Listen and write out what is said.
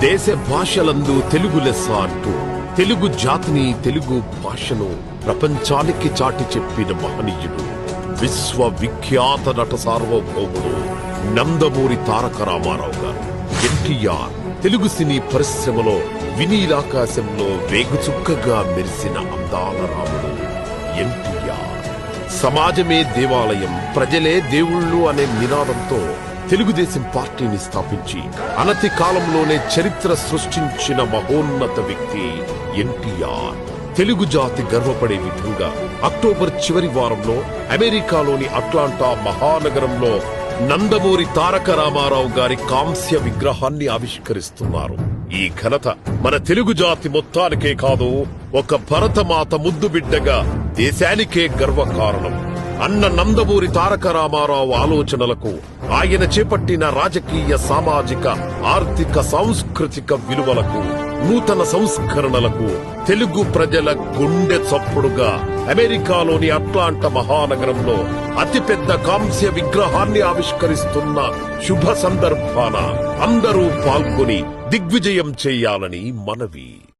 దేశ భాషలందు తెలుగు లెస్స అంటూ తెలుగు జాతిని తెలుగు భాషను ప్రపంచానికి చాటి చెప్పిన మహనీయుడు విశ్వవిఖ్యాత నట సార్వభౌముడు నందమూరి తారక రామారావు గారు. ఎన్టీఆర్ తెలుగు సినీ పరిశ్రమలో వినీలాకాశంలో వేగుచుక్కగా మెరిసిన అందాల రాముడు ఎన్టీఆర్. సమాజమే దేవాలయం, ప్రజలే దేవుళ్ళు అనే నినాదంతో తెలుగుదేశం పార్టీని స్థాపించి అనతి కాలంలోనే చరిత్ర సృష్టించిన మహోన్నత వ్యక్తి ఎన్టీఆర్. తెలుగు జాతి గర్వపడే విధంగా అక్టోబర్ చివరి వారంలో అమెరికాలోని అట్లాంటా మహానగరంలో నందమూరి తారక రామారావు గారి కాంస్య విగ్రహాన్ని ఆవిష్కరిస్తున్నారు. ఈ ఘనత మన తెలుగు జాతి మొత్తానికే కాదు, ఒక భరతమాత ముద్దు బిడ్డగా దేశానికే గర్వకారణం. అన్న నందమూరి తారక రామారావు ఆలోచనలకు, ఆయన చేపట్టిన రాజకీయ, సామాజిక, ఆర్థిక, సాంస్కృతిక విలువలకు, నూతన సంస్కరణలకు తెలుగు ప్రజల గుండె చప్పుడుగా అమెరికాలోని అట్లాంటా మహానగరంలో అతిపెద్ద కాంస్య విగ్రహాన్ని ఆవిష్కరిస్తున్న శుభ సందర్భాన అందరూ పాల్గొని దిగ్విజయం చేయాలని మనవి.